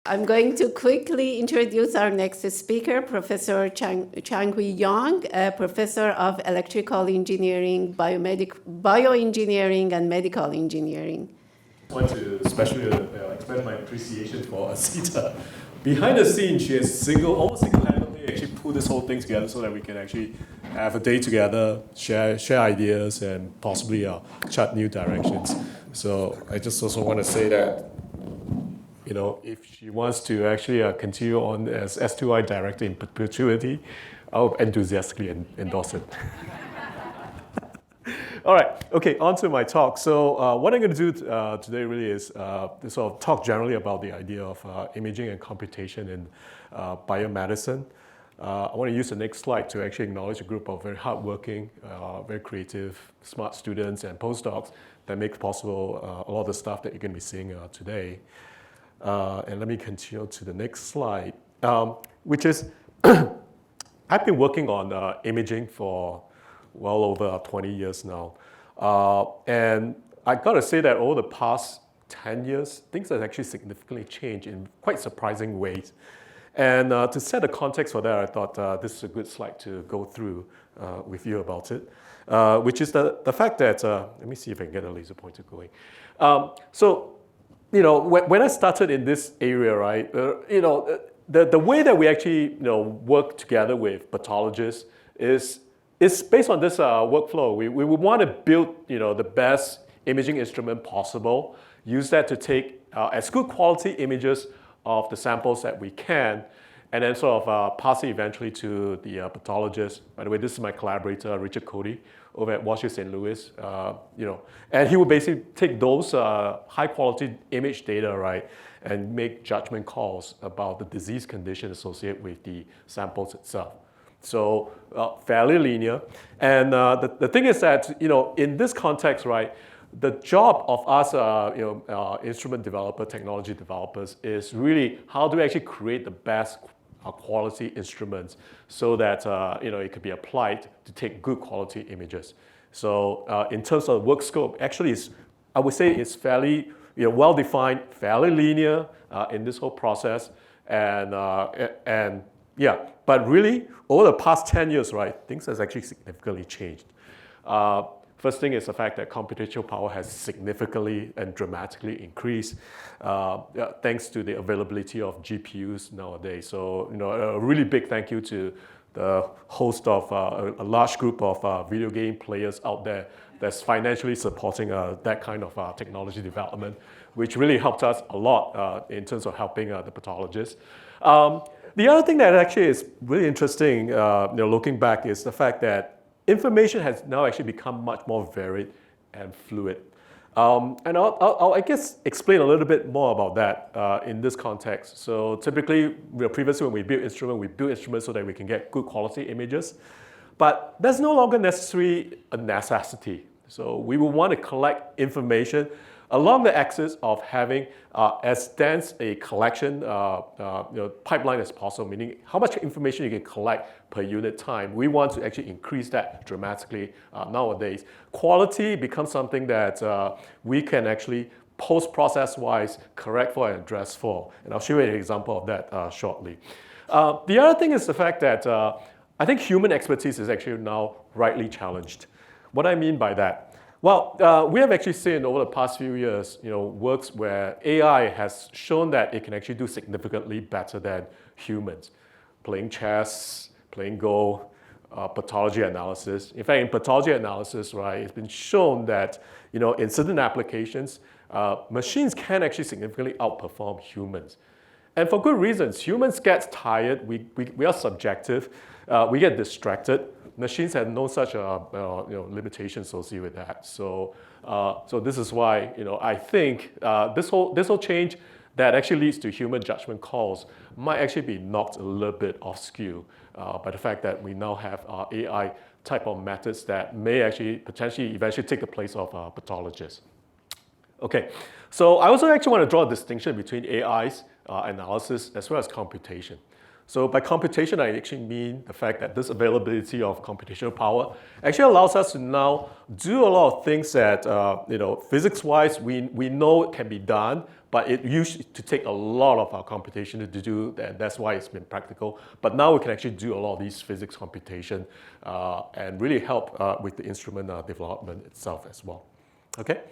I'm going to quickly introduce our next speaker, Professor Changhuei Yang, a professor of electrical engineering, bioengineering, and medical engineering. I want to especially express my appreciation for Asita. Behind the scenes, she has almost single-handedly actually pulled this whole thing together so that we can actually have a day together, share ideas, and possibly chart new directions. So I just also want to say that, if she wants to actually continue on as S2I director in perpetuity, I'll enthusiastically endorse it. All right, okay, on to my talk. So what I'm going to do today really is to sort of talk generally about the idea of imaging and computation in biomedicine. I want to use the next slide to actually acknowledge a group of very hardworking, very creative, smart students and postdocs that make possible a lot of the stuff that you're going to be seeing today. And let me continue to the next slide, which is I've been working on imaging for well over 20 years now. And I got to say that over the past 10 years, things have actually significantly changed in quite surprising ways. And to set the context for that, I thought this is a good slide to go through with you about it, which is the fact that, let me see if I can get a laser pointer going. When I started in this area, right, the way that we actually, work together with pathologists is based on this workflow. We would want to build, the best imaging instrument possible, use that to take as good quality images of the samples that we can, and then sort of pass it eventually to the pathologist. By the way, this is my collaborator, Richard Cody, over at WashU St. Louis, and he would basically take those high-quality image data, right, and make judgment calls about the disease condition associated with the samples itself. So fairly linear, and the thing is that in this context, right, the job of us, instrument developer, technology developers, is really how do we actually create the best quality instruments so that it could be applied to take good quality images. So in terms of work scope, actually, I would say it's fairly well defined, fairly linear in this whole process, and yeah. But really, over the past 10 years, right, things has actually significantly changed. First thing is the fact that computational power has significantly and dramatically increased thanks to the availability of GPUs nowadays. So, a really big thank you to the host of a large group of video game players out there that's financially supporting that kind of technology development, which really helped us a lot in terms of helping the pathologists. The other thing that actually is really interesting, looking back, is the fact that information has now actually become much more varied and fluid. And I'll I guess, explain a little bit more about that in this context. So typically, previously when we build instruments so that we can get good quality images. But that's no longer necessarily a necessity. So we will want to collect information along the axis of having as dense a collection pipeline as possible, meaning how much information you can collect per unit time. We want to actually increase that dramatically nowadays. Quality becomes something that we can actually post-process-wise correct for and address for. And I'll show you an example of that shortly. The other thing is the fact that I think human expertise is actually now rightly challenged. What I mean by that? Well, we have actually seen over the past few years, works where AI has shown that it can actually do significantly better than humans. Playing chess, playing Go, pathology analysis. In fact, in pathology analysis, right, it's been shown that, in certain applications, machines can actually significantly outperform humans. And for good reasons. Humans get tired, we are subjective, we get distracted. Machines have no such limitations associated with that. So this is why I think this whole change that actually leads to human judgment calls might actually be knocked a little bit off skew by the fact that we now have AI type of methods that may actually potentially eventually take the place of pathologists. Okay, so I also actually want to draw a distinction between AI's analysis as well as computation. So by computation, I actually mean the fact that this availability of computational power actually allows us to now do a lot of things that, physics-wise, we know it can be done, but it used to take a lot of our computation to do that. That's why it's been practical. But now we can actually do a lot of these physics computation and really help with the instrument development itself as well. Okay?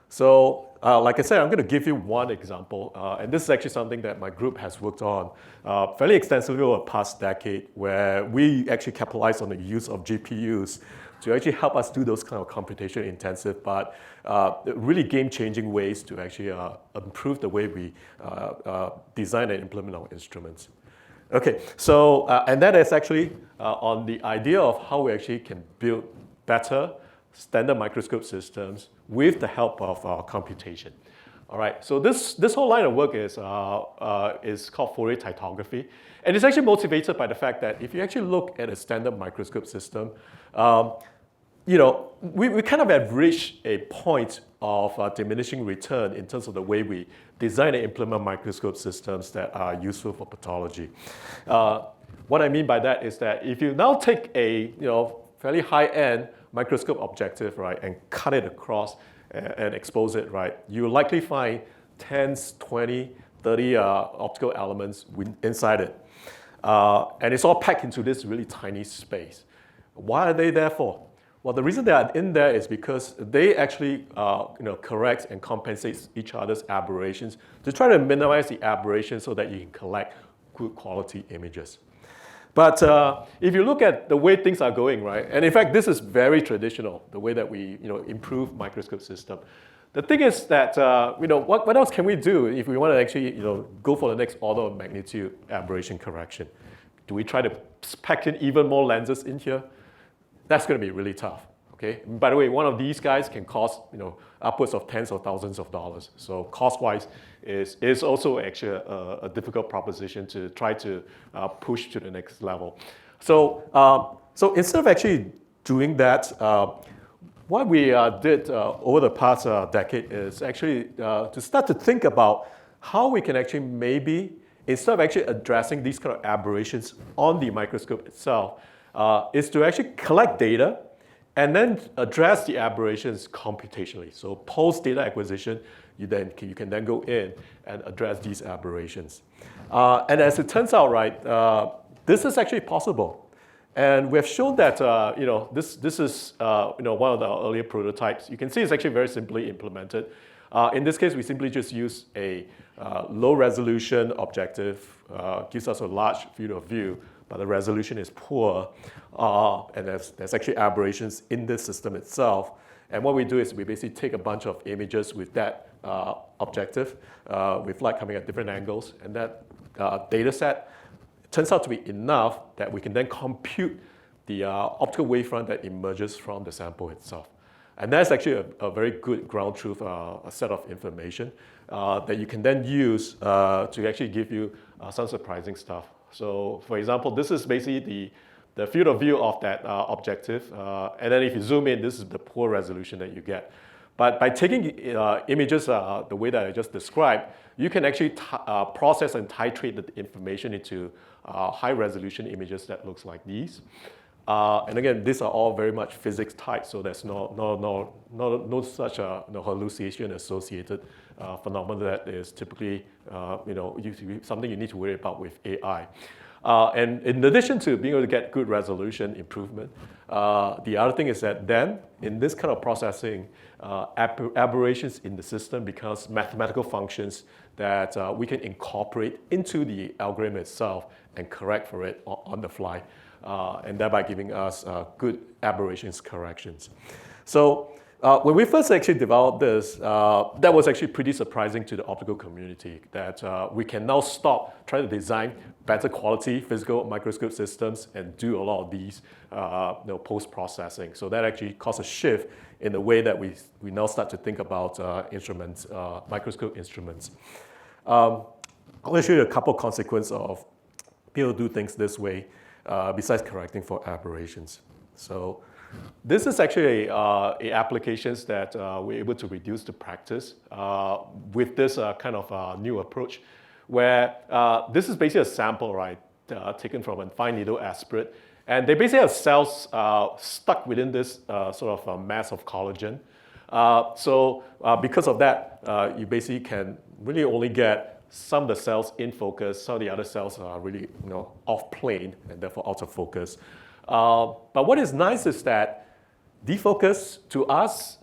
So, like I said, I'm going to give you one example, and this is actually something that my group has worked on fairly extensively over the past decade, where we actually capitalize on the use of GPUs to actually help us do those kind of computation intensive, but really game-changing ways to actually improve the way we design and implement our instruments. Okay, so, and that is actually on the idea of how we actually can build better standard microscope systems with the help of computation. All right, so this whole line of work is called Fourier ptychography, and it's actually motivated by the fact that if you actually look at a standard microscope system, we kind of have reached a point of diminishing return in terms of the way we design and implement microscope systems that are useful for pathology. What I mean by that is that if you now take a fairly high-end microscope objective, right, and cut it across and expose it, right, you'll likely find 10, 20, 30 optical elements inside it. And it's all packed into this really tiny space. Why are they there for? Well, the reason they are in there is because they actually correct and compensate each other's aberrations to try to minimize the aberrations so that you can collect good quality images. But if you look at the way things are going, right, and in fact, this is very traditional, the way that we improve microscope system. The thing is that what else can we do if we want to actually go for the next order of magnitude aberration correction? Do we try to pack in even more lenses in here? That's going to be really tough. Okay. And by the way, one of these guys can cost upwards of tens of thousands of dollars. So cost-wise is also actually a difficult proposition to try to push to the next level. So instead of actually doing that, what we did over the past decade is actually to start to think about how we can actually maybe, instead of actually addressing these kind of aberrations on the microscope itself, is to actually collect data and then address the aberrations computationally. So post data acquisition, you can then go in and address these aberrations. And as it turns out, right, this is actually possible. And we have shown that this is one of the earlier prototypes. You can see it's actually very simply implemented. In this case, we simply just use a low resolution objective, gives us a large field of view, but the resolution is poor, and there's actually aberrations in this system itself. And what we do is we basically take a bunch of images with that objective, with light coming at different angles, and that data set turns out to be enough that we can then compute the optical wavefront that emerges from the sample itself. And that's actually a very good ground truth a set of information that you can then use to actually give you some surprising stuff. So for example, this is basically the field of view of that objective. And then if you zoom in, this is the poor resolution that you get. But by taking images the way that I just described, you can actually process and titrate the information into high resolution images that looks like these. And again, these are all very much physics tight, so there's no such hallucination associated phenomenon that is typically something you need to worry about with AI. And in addition to being able to get good resolution improvement, the other thing is that then in this kind of processing, aberrations in the system becomes mathematical functions that we can incorporate into the algorithm itself and correct for it on the fly. And thereby giving us good aberrations corrections. So when we first actually developed this, that was actually pretty surprising to the optical community, that we can now stop trying to design better quality physical microscope systems and do a lot of these post-processing. So that actually caused a shift in the way that we now start to think about instruments, microscope instruments. I'll show you a couple of consequences of being able to do things this way. Besides correcting for aberrations. So this is actually a applications that we're able to reduce the practice with this kind of new approach, where this is basically a sample, right, taken from a fine needle aspirate. And they basically have cells stuck within this sort of a mass of collagen. So because of that, you basically can really only get some of the cells in focus, some of the other cells are really off plane and therefore out of focus. But what is nice is that defocus to us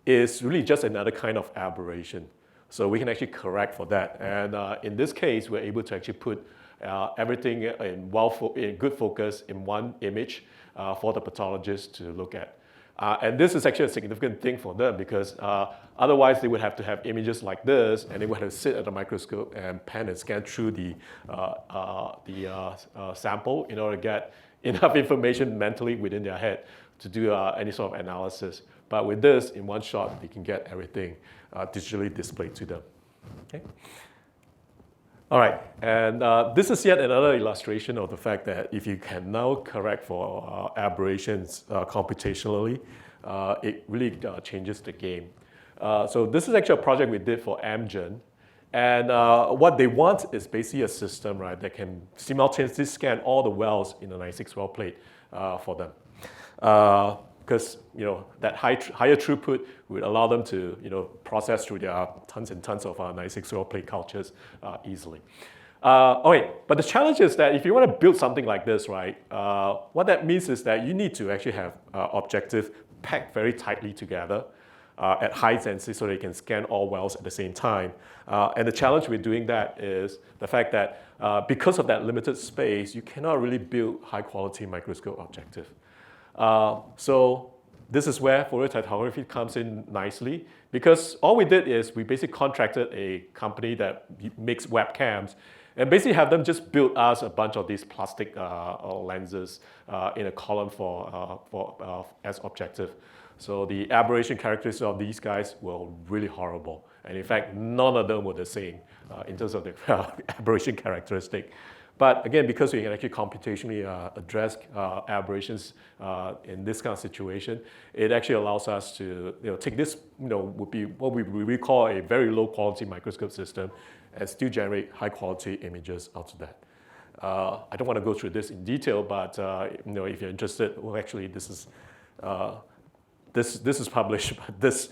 is really just another kind of aberration. So we can actually correct for that. And in this case, we're able to actually put everything in good focus in one image for the pathologist to look at. And this is actually a significant thing for them because otherwise they would have to have images like this and they would have to sit at the microscope and pan and scan through the sample in order to get enough information mentally within their head to do any sort of analysis. But with this, in one shot, they can get everything digitally displayed to them. Okay. All right, and this is yet another illustration of the fact that if you can now correct for aberrations computationally, it really changes the game. So this is actually a project we did for Amgen. And what they want is basically a system, right, that can simultaneously scan all the wells in a 96 well plate for them. Because that higher throughput would allow them to process through their tons and tons of 96 well plate cultures easily. Okay, but the challenge is that if you want to build something like this, right, what that means is that you need to actually have objectives packed very tightly together at high density so they can scan all wells at the same time. And the challenge with doing that is the fact that because of that limited space, you cannot really build high quality microscope objective. So this is where photolithography comes in nicely because all we did is we basically contracted a company that makes webcams and basically have them just build us a bunch of these plastic lenses in a column as objective. So the aberration characteristics of these guys were really horrible. And in fact, none of them were the same in terms of the aberration characteristic. But again, because we can actually computationally address aberrations in this kind of situation, it actually allows us to take this, would be what we call a very low quality microscope system and still generate high quality images out of that. I don't want to go through this in detail, but if you're interested, well, actually, this is published, but this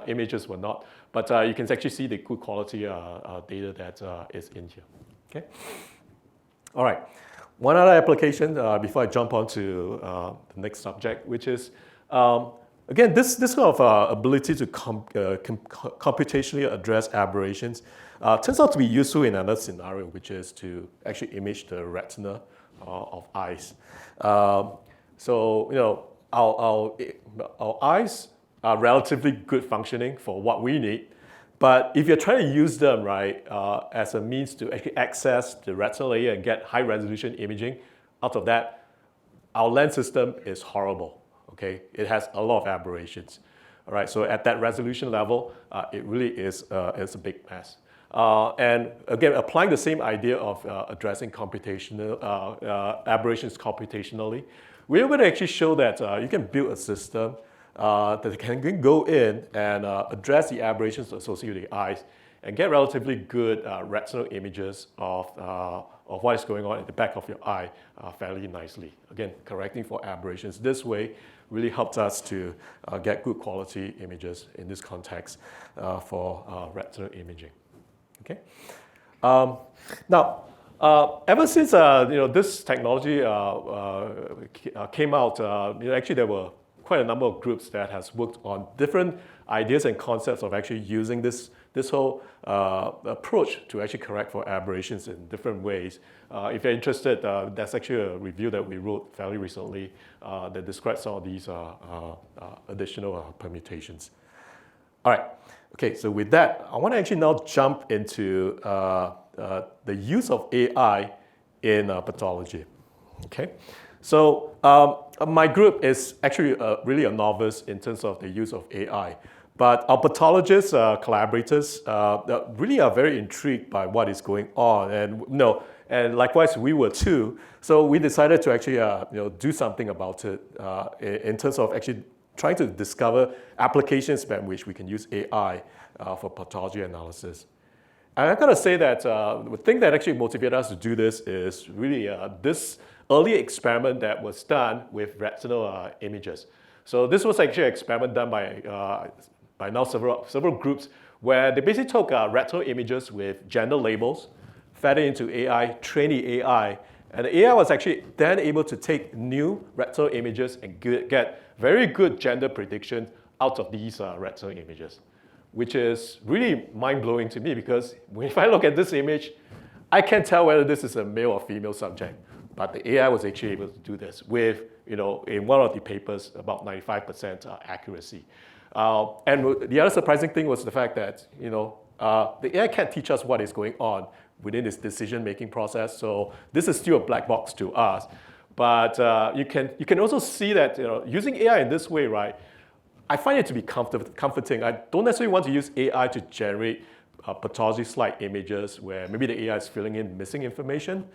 images were not. But you can actually see the good quality data that is in here. Okay. All right, one other application before I jump on to the next subject, which is, again, this kind of ability to computationally address aberrations turns out to be useful in another scenario, which is to actually image the retina of eyes. So, our eyes are relatively good functioning for what we need. But if you're trying to use them, right, as a means to actually access the retinal layer and get high resolution imaging, out of that, our lens system is horrible, okay? It has a lot of aberrations, all right? So at that resolution level, it really is a big mess. And again, applying the same idea of addressing computational aberrations computationally, we're able to actually show that you can build a system that can go in and address the aberrations associated with the eyes and get relatively good retinal images of what is going on at the back of your eye fairly nicely. Again, correcting for aberrations this way really helped us to get good quality images in this context for retinal imaging. Okay. Now, ever since this technology came out, actually there were quite a number of groups that has worked on different ideas and concepts of actually using this whole approach to actually correct for aberrations in different ways. If you're interested, that's actually a review that we wrote fairly recently that describes some of these additional permutations. All right, okay, so with that, I want to actually now jump into the use of AI in pathology, okay? So my group is actually really a novice in terms of the use of AI, but our pathologists, collaborators, really are very intrigued by what is going on, and likewise we were too. So we decided to actually do something about it in terms of actually trying to discover applications by which we can use AI for pathology analysis. I gotta say that the thing that actually motivated us to do this is really this early experiment that was done with retinal images. So this was actually an experiment done by now several groups where they basically took retinal images with gender labels, fed it into AI, trained the AI, and the AI was actually then able to take new retinal images and get very good gender prediction out of these retinal images, which is really mind-blowing to me because if I look at this image, I can't tell whether this is a male or female subject, but the AI was actually able to do this with, in one of the papers, about 95% accuracy. And the other surprising thing was the fact that, the AI can't teach us what is going on within this decision-making process, so this is still a black box to us. But you can also see that using AI in this way, right? I find it to be comforting. I don't necessarily want to use AI to generate pathology slide images where maybe the AI is filling in missing information,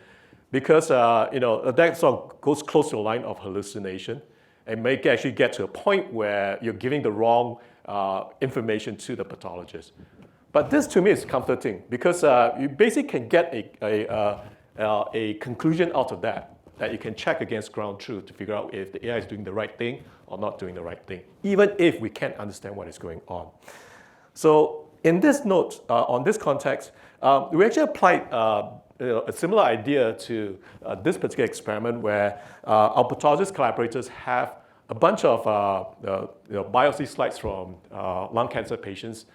because that sort of goes close to the line of hallucination and may actually get to a point where you're giving the wrong information to the pathologist. But this to me is comforting because you basically can get a conclusion out of that you can check against ground truth to figure out if the AI is doing the right thing or not doing the right thing, even if we can't understand what is going on. So in this note, on this context, we actually applied a similar idea to this particular experiment where our pathologist collaborators have a bunch of biopsy slides from lung cancer patients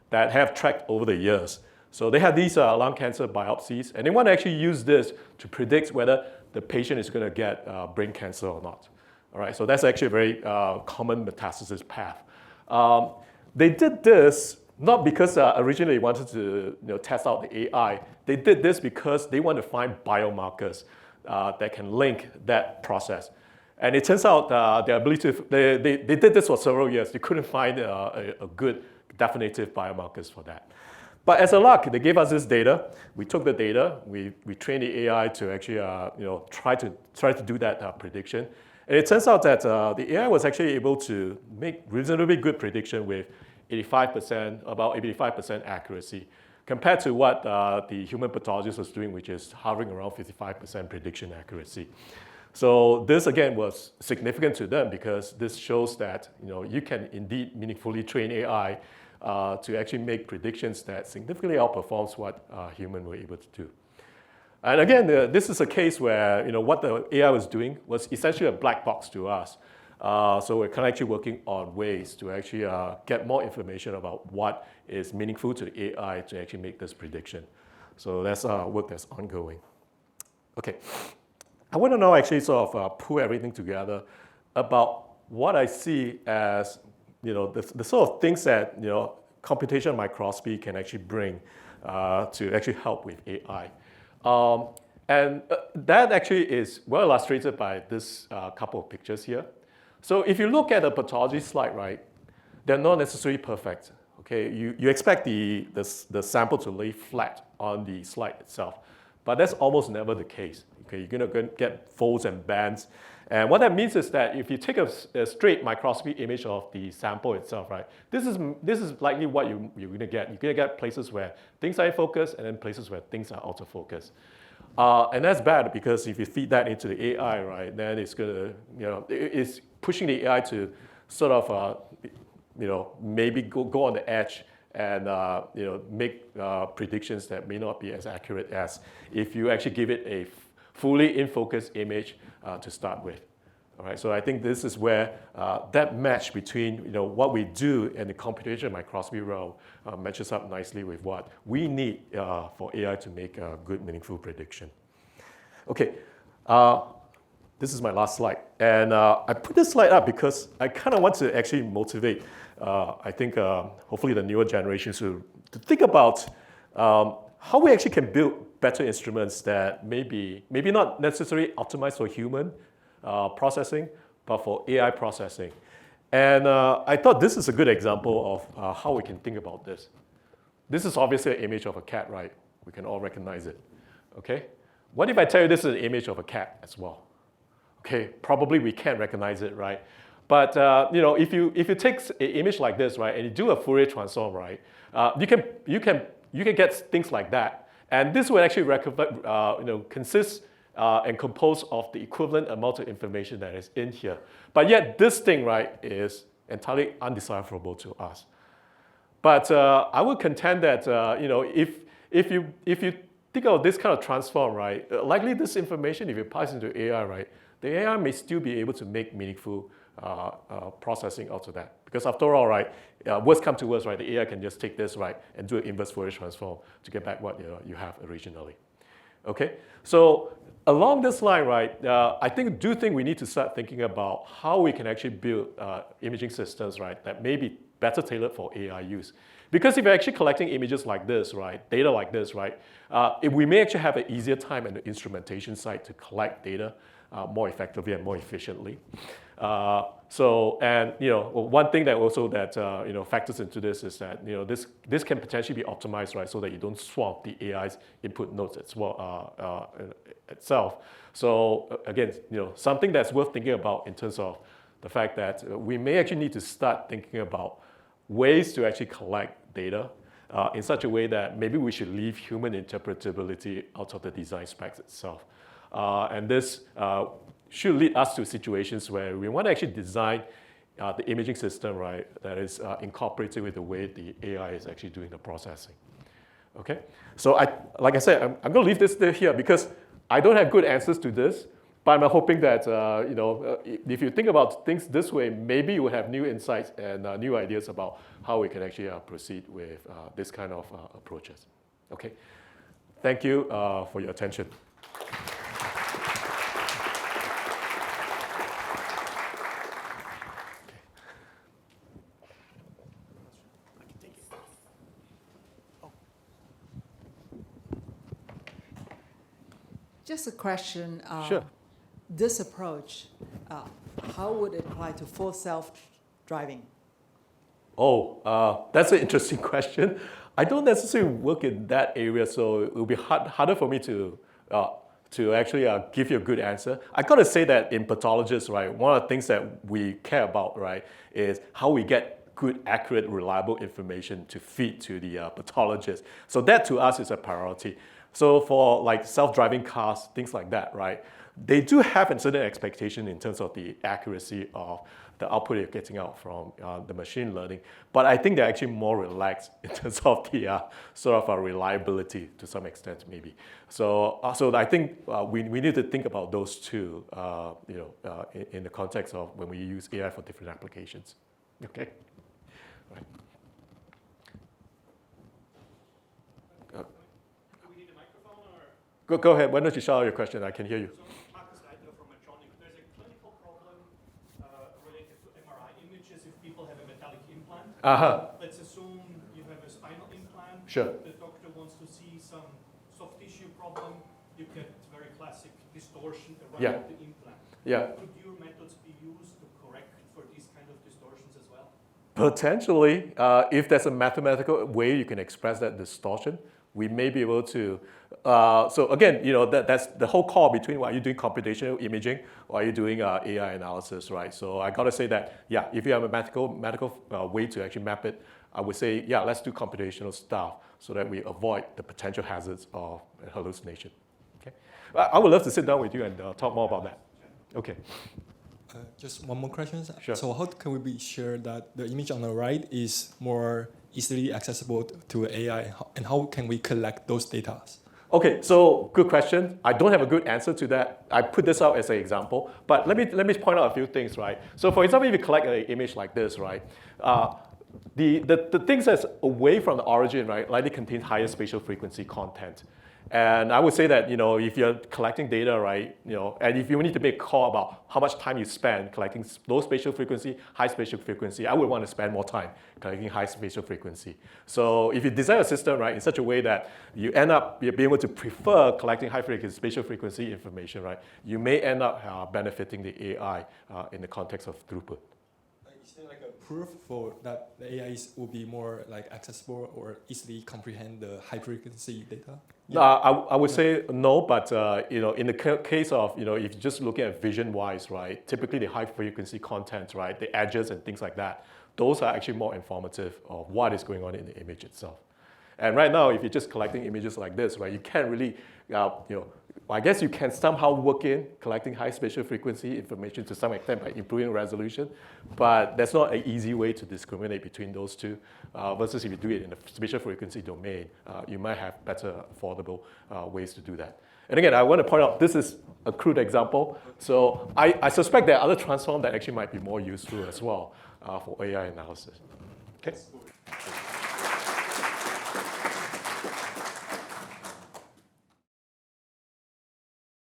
that have tracked over the years. So they have these lung cancer biopsies, and they want to actually use this to predict whether the patient is going to get brain cancer or not. All right, so that's actually a very common metastasis path. They did this not because originally they wanted to test out the AI. They did this because they want to find biomarkers that can link that process. And it turns out their ability to, they did this for several years. They couldn't find a good definitive biomarkers for that. But as a luck, they gave us this data. We took the data. We trained the AI to actually try to do that prediction. And it turns out that the AI was actually able to make reasonably good prediction with about 85% accuracy, compared to what the human pathologist was doing, which is hovering around 55% prediction accuracy. So this again was significant to them because this shows that you can indeed meaningfully train AI to actually make predictions that significantly outperforms what human were able to do. And again, this is a case where what the AI was doing was essentially a black box to us. So we're kind of actually working on ways to actually get more information about what is meaningful to the AI to actually make this prediction. So that's work that's ongoing. Okay, I want to now actually sort of pull everything together about what I see as the sort of things that computational microscopy can actually bring to actually help with AI. And that actually is well illustrated by this couple of pictures here. So if you look at a pathology slide, right, they're not necessarily perfect. Okay, you expect the sample to lay flat on the slide itself, but that's almost never the case. Okay, you're going to get folds and bands. And what that means is that if you take a straight microscopy image of the sample itself, right, this is likely what you're going to get. You're going to get places where things are in focus and then places where things are out of focus. And that's bad because if you feed that into the AI, right, then it's going to, it's pushing the AI to sort of, maybe go on the edge and make predictions that may not be as accurate as if you actually give it a fully in focus image to start with. All right, so I think this is where that match between what we do in the computational microscopy realm matches up nicely with what we need for AI to make a good, meaningful prediction. Okay, this is my last slide, and I put this slide up because I kind of want to actually motivate, I think, hopefully the newer generations to think about how we actually can build better instruments that maybe not necessarily optimized for human processing, but for AI processing. And I thought this is a good example of how we can think about this. This is obviously an image of a cat, right? We can all recognize it, okay? What if I tell you this is an image of a cat as well? Okay, probably we can't recognize it, right? But if you take an image like this, right, and you do a Fourier transform, right, you can you can get things like that. And this will actually consist and compose of the equivalent amount of information that is in here. But yet this thing, right, is entirely undecipherable to us. But I would contend that if you think of this kind of transform, right, likely this information, if you pass into AI, right, the AI may still be able to make meaningful processing out of that. Because after all, right, worst come to worst, right, the AI can just take this, right, and do an inverse Fourier transform to get back what you have originally. Okay, so along this line, right, I do think we need to start thinking about how we can actually build imaging systems, right, that may be better tailored for AI use. Because if you're actually collecting images like this, right, data like this, right, we may actually have an easier time on the instrumentation side to collect data more effectively and more efficiently. One thing that also factors into this is that this can potentially be optimized, right, so that you don't swamp the AI's input nodes as well itself. So again, something that's worth thinking about in terms of the fact that we may actually need to start thinking about ways to actually collect data in such a way that maybe we should leave human interpretability out of the design specs itself. And this should lead us to situations where we want to actually design the imaging system, right, that is incorporated with the way the AI is actually doing the processing. Okay, so like I said, I'm going to leave this here because I don't have good answers to this, but I'm hoping that if you think about things this way, maybe you will have new insights and new ideas about how we can actually proceed with this kind of approaches. Okay, thank you for your attention. Just a question. Sure. This approach, how would it apply to full self-driving? Oh, that's an interesting question. I don't necessarily work in that area, so it will be harder for me to actually give you a good answer. I got to say that in pathologists, right, one of the things that we care about, right, is how we get good, accurate, reliable information to feed to the pathologist. So that to us is a priority. So for like self-driving cars, things like that, right, they do have a certain expectation in terms of the accuracy of the output you're getting out from the machine learning. But I think they're actually more relaxed in terms of the sort of reliability to some extent, maybe. So I think we need to think about those two, in the context of when we use AI for different applications. Okay. Right. Go ahead. Why don't you shout out your question? I can hear you. There's a clinical problem related to MRI images if people have a metallic implant. Let's assume you have a spinal implant. Sure. The doctor wants to see some soft tissue problem. You get very classic distortion around the implant. Yeah. Could your methods be used to correct for these kind of distortions as well? Potentially, if there's a mathematical way you can express that distortion, we may be able to. So again, that's the whole call between are you doing computational imaging or are you doing AI analysis, right? So I got to say that, yeah, if you have a mathematical way to actually map it, I would say, yeah, let's do computational stuff so that we avoid the potential hazards of hallucination. Okay, I would love to sit down with you and talk more about that. Okay. Just one more question. Sure. So how can we be sure that the image on the right is more easily accessible to AI, and how can we collect those data? Okay, so good question. I don't have a good answer to that. I put this out as an example, but let me point out a few things, right? So for example, if you collect an image like this, right, the things that's away from the origin, right, likely contain higher spatial frequency content. And I would say that, if you're collecting data, right, and if you need to make a call about how much time you spend collecting low spatial frequency, high spatial frequency, I would want to spend more time collecting high spatial frequency. So if you design a system, right, in such a way that you end up being able to prefer collecting high frequency, spatial frequency information, right, you may end up benefiting the AI in the context of throughput. Is there like a proof for that the AI will be more like accessible or easily comprehend the high frequency data? Yeah. I would say no, but in the case of if you're just looking at vision-wise, right, typically the high frequency content, right, the edges and things like that, those are actually more informative of what is going on in the image itself. And right now, if you're just collecting images like this, right, you can't really, I guess you can somehow work in collecting high spatial frequency information to some extent by improving resolution, but that's not an easy way to discriminate between those two. Versus if you do it in the spatial frequency domain, you might have better affordable ways to do that. And again, I want to point out this is a crude example. So I suspect there are other transforms that actually might be more useful as well for AI analysis. Okay.